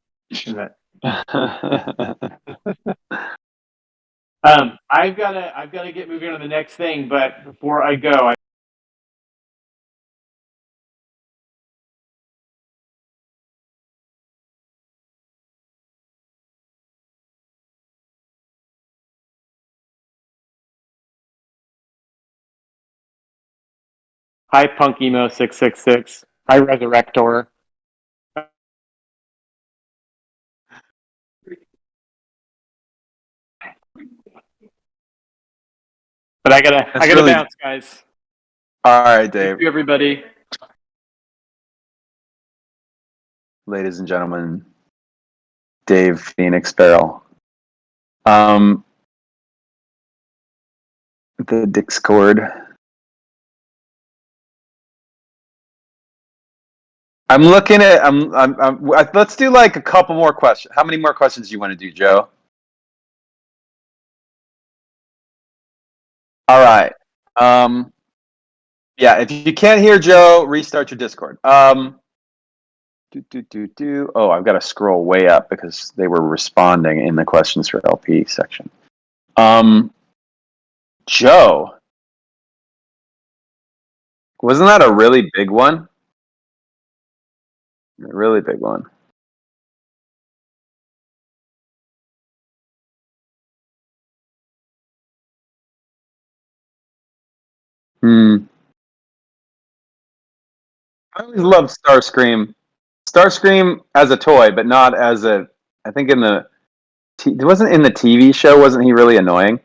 I've got to get moving on to the next thing, but before I go, hi Punk Emo 666. Hi Resurrector. But I gotta bounce, guys. All right, Dave. Thank you, everybody. Ladies and gentlemen, Dave Phoenix Barrel. The Discord. I'm looking at. Let's do like a couple more questions. How many more questions do you want to do, Joe? All right. Yeah, if you can't hear Joe, restart your Discord. Oh, I've got to scroll way up because they were responding in the questions for LP section. Joe, wasn't that a really big one? A really big one. I always loved Starscream. Starscream as a toy, but not as a. I think it wasn't in the TV show. Wasn't he really annoying?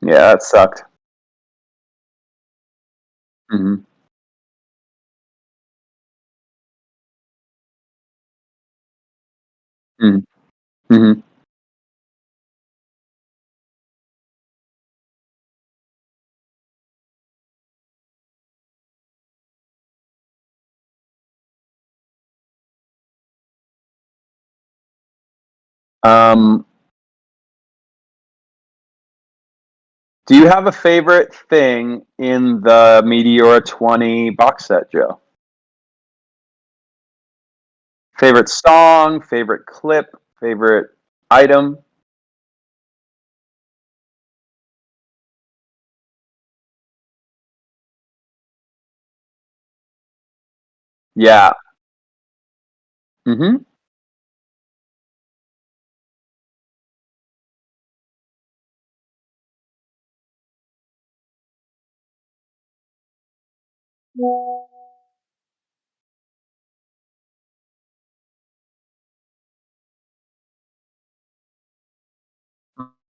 Yeah, that sucked. Mm-hmm. Mm-hmm. Mm-hmm. Do you have a favorite thing in the Meteora 20 box set, Joe? Favorite song, favorite clip, favorite item? Yeah. Mm-hmm.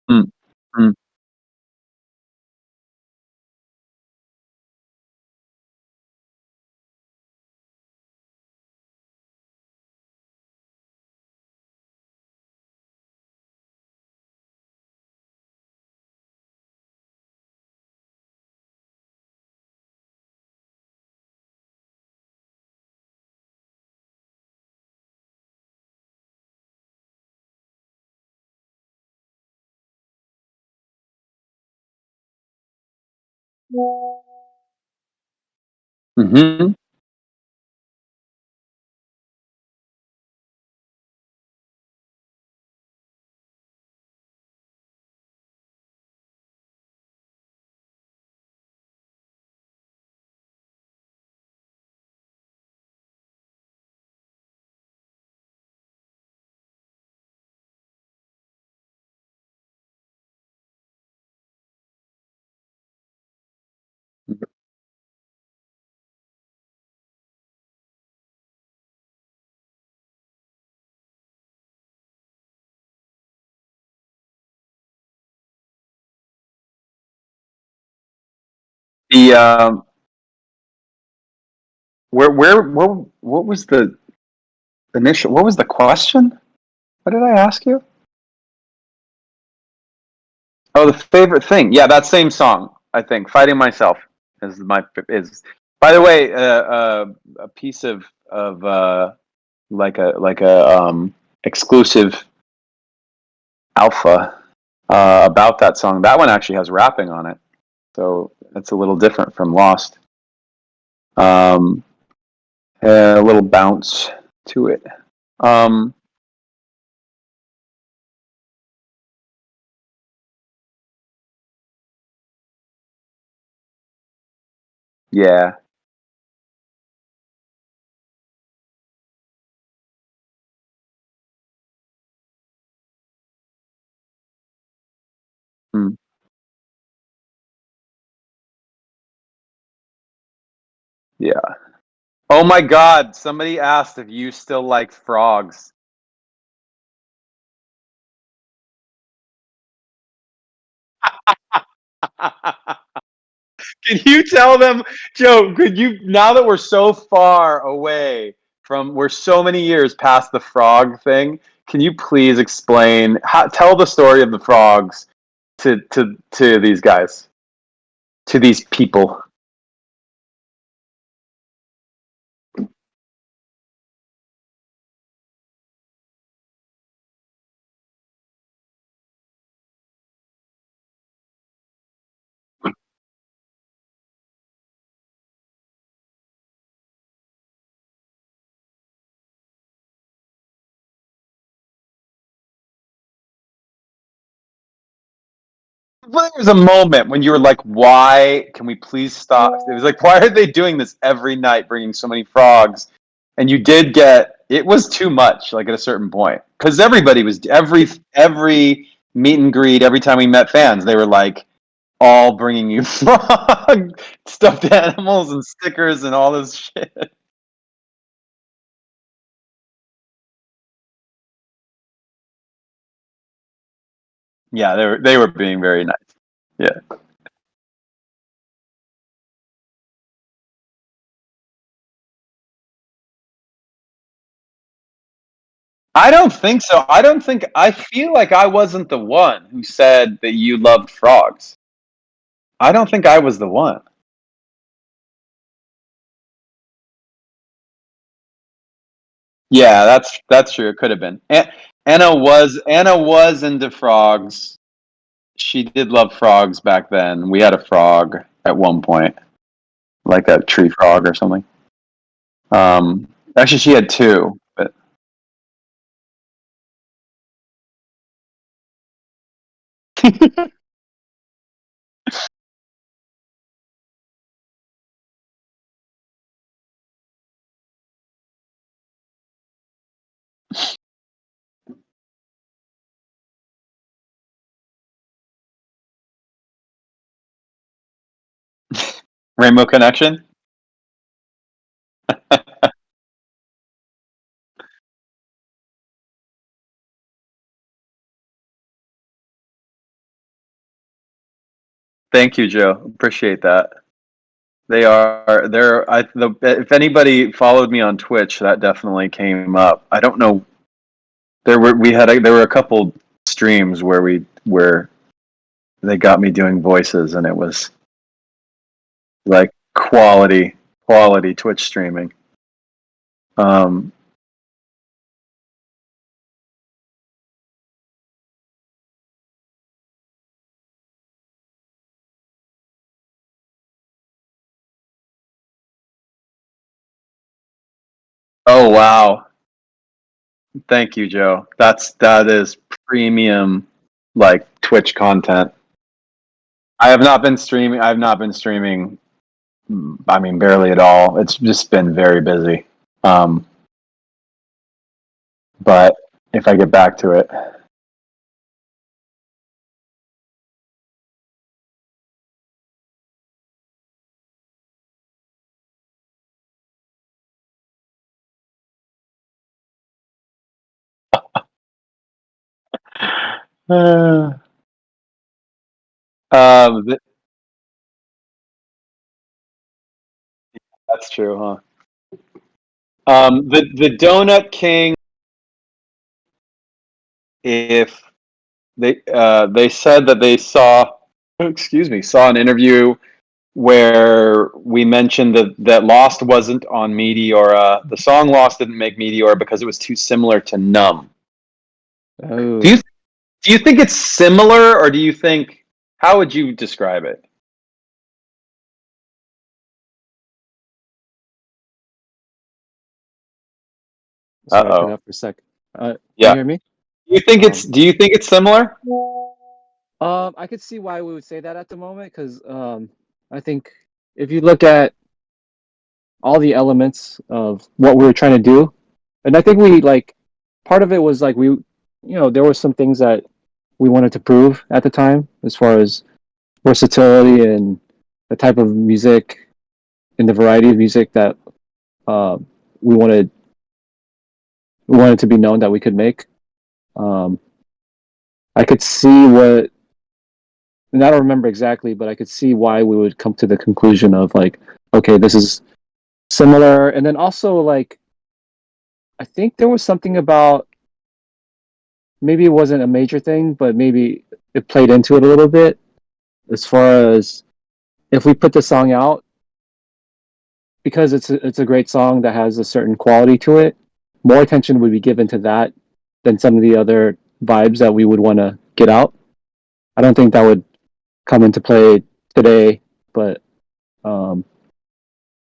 Mm-hmm. Mm-hmm. The what was the initial? What was the question? What did I ask you? Oh, the favorite thing. Yeah, that same song. I think "Fighting Myself" is my is. By the way, a piece of like a exclusive alpha about that song. That one actually has rapping on it, so it's a little different from Lost. Um, a little bounce to it. Um, yeah. Mm, yeah. Oh my God! Somebody asked if you still like frogs. Can you tell them, Joe? Could you, now that we're so far away from, we're so many years past the frog thing, can you please explain, tell the story of the frogs to these guys, to these people? Well, there was a moment when you were like, "Why can we please stop?" It was like, "Why are they doing this every night, bringing so many frogs?" And you did get, it was too much. Like at a certain point, because everybody was every meet and greet, every time we met fans, they were like all bringing you frog stuffed animals and stickers and all this shit. Yeah, they were being very nice. Yeah. I don't think so. I don't think, I feel like I wasn't the one who said that you loved frogs. I don't think I was the one. Yeah, that's true. It could have been. Anna was into frogs. She did love frogs back then. We had a frog at one point, like a tree frog or something. Actually, she had two, but Rainbow Connection. Thank you, Joe. Appreciate that. They're if anybody followed me on Twitch, that definitely came up. I don't know. There were a couple streams where they got me doing voices, and it was like quality Twitch streaming. Um, oh wow. Thank you, Joe. That is premium like Twitch content. I've not been streaming. I mean, barely at all. It's just been very busy. Um, but if I get back to it, uh, th- that's true, huh? The Donut King. If they said that they saw, excuse me, saw an interview where we mentioned that Lost wasn't on Meteora. The song Lost didn't make Meteora because it was too similar to Numb. Oh. Do you do you think it's similar, or do you think, how would you describe it? Uh Sorry, I cut oh. out for a sec. Can you Yeah. hear me? Do you think it's similar? I could see why we would say that at the moment, because I think if you look at all the elements of what we were trying to do, and I think we like part of it was like there were some things that we wanted to prove at the time as far as versatility and the type of music and the variety of music that uh, we wanted to be known that we could make. Um, I could see what, and I don't remember exactly, but I could see why we would come to the conclusion of like, okay, this is similar. And then also like, I think there was something about, maybe it wasn't a major thing, but maybe it played into it a little bit as far as if we put the song out, because it's a great song that has a certain quality to it, more attention would be given to that than some of the other vibes that we would want to get out. I don't think that would come into play today, but um,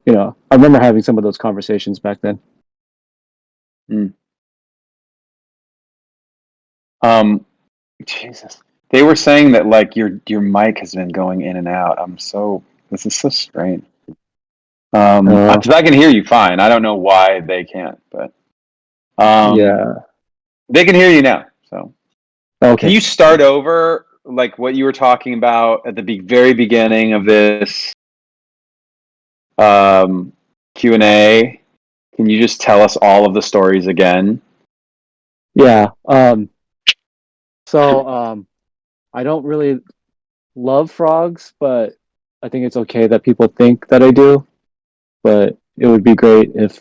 I remember having some of those conversations back then. Mm. Jesus. They were saying that like your mic has been going in and out. This is so strange. Uh, 'Cause I can hear you fine. I don't know why they can't, but yeah. they can hear you now. So can Okay. you start over like what you were talking about at the very beginning of this um, Q&A? Can you just tell us all of the stories again? Yeah. So I don't really love frogs, but I think it's okay that people think that I do. But it would be great if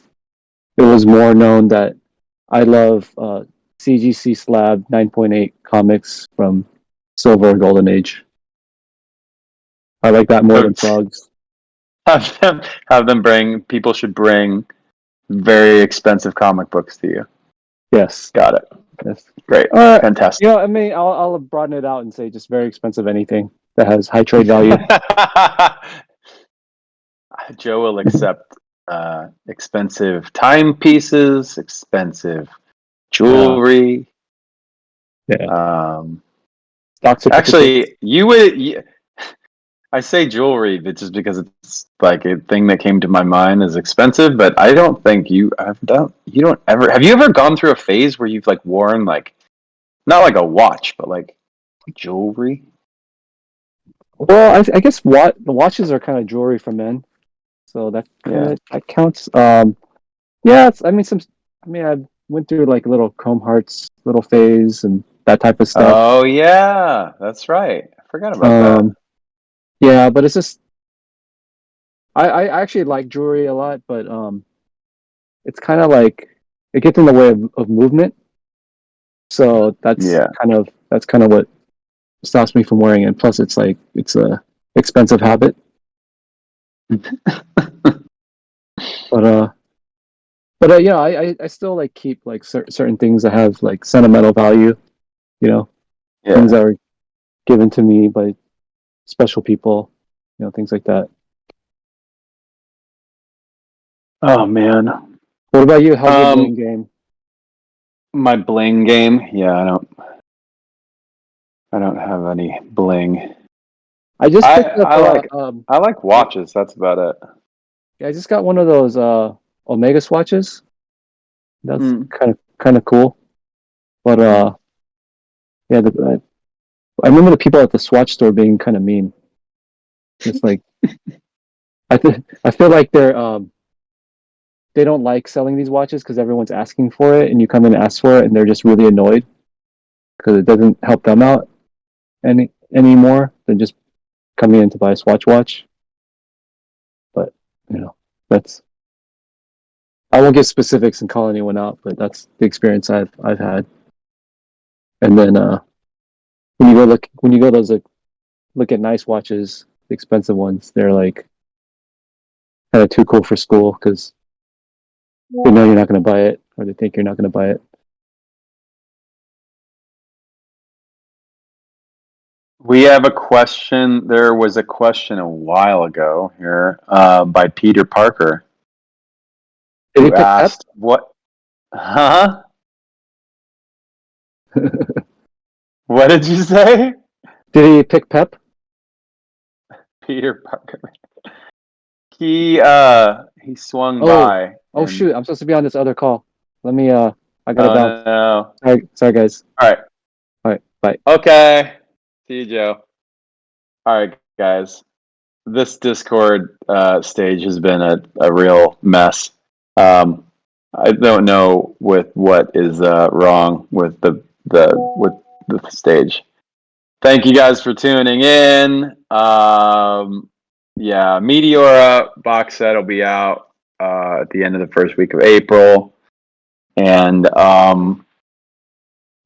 it was more known that I love CGC Slab 9.8 comics from Silver and Golden Age. I like that more So than frogs. have them bring. People should bring very expensive comic books to you. Yes. Got it. Yes. Great. Fantastic. I mean, I'll broaden it out and say just very expensive anything that has high trade value. Joe will accept expensive timepieces, expensive jewelry. Yeah. Stock certificates. Actually, you would. I say jewelry, but just because it's like a thing that came to my mind as expensive. But I don't think you have done. You don't ever. Have you ever gone through a phase where you've like worn like not like a watch, but like jewelry? Well, I guess the watches are kind of jewelry for men, so that counts. Yeah, I went through like little Chrome Hearts, little phase, and that type of stuff. Oh yeah, that's right. I forgot about that. Yeah, but it's just I actually like jewelry a lot, but it's kind of like it gets in the way of movement. So Yeah. that's kind of what stops me from wearing it. Plus, it's a expensive habit. But yeah, I still like keep like certain things that have like sentimental value. You know, things Yeah. that were given to me by special people. Things like that. Oh man. What about you? How's your Um, bling game? my bling game. Yeah, I don't have any bling. I just I picked up I like I like watches. That's about it. I just got one of those Omega swatches. That's Mm. kind of cool. But yeah, I remember the people at the Swatch store being kind of mean. It's like I feel like they don't like selling these watches because everyone's asking for it, and you come in and ask for it, and they're just really annoyed because it doesn't help them out anymore than just coming in to buy a Swatch watch. But that's I won't give specifics and call anyone out, but that's the experience I've had. And then when you go those look at nice watches, the expensive ones, they're like kind of too cool for school because they know you're not going to buy it, or they think you're not going to buy it. We have a question. There was a question a while ago here by Peter Parker Did he who pick Pep? asked, "What? Huh? What did you say?" Did he pick Pep? Peter Parker. He swung Oh, by oh and shoot! I'm supposed to be on this other call. Let me. I gotta oh bounce. no. Sorry, guys. All right. All right, bye. Okay. See you, Joe. All right, guys. This Discord stage has been a real mess. I don't know with what is wrong with the stage. Thank you guys for tuning in. Yeah, Meteora box set will be out at the end of the first week of April, and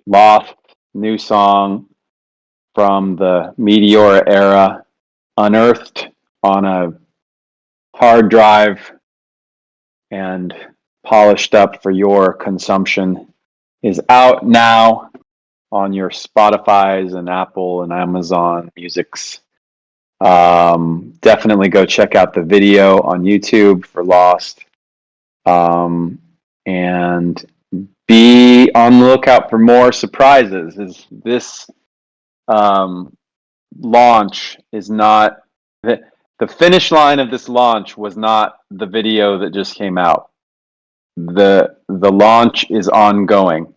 Lost new song from the Meteora era, unearthed on a hard drive and polished up for your consumption, is out now on your Spotify's and Apple and Amazon Music's. Definitely go check out the video on YouTube for Lost. And be on the lookout for more surprises. This launch is not the finish line of this launch was not the video that just came out. The launch is ongoing.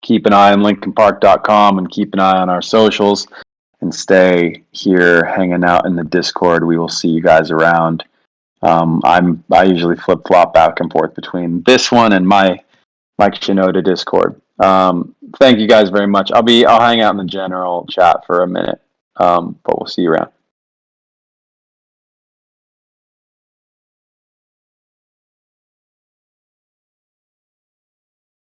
Keep an eye on linkinpark.com and keep an eye on our socials and stay here hanging out in the Discord. We will see you guys around. I usually flip flop back and forth between this one and my Mike Shinoda Discord. Thank you guys very much. I'll hang out in the general chat for a minute, but we'll see you around.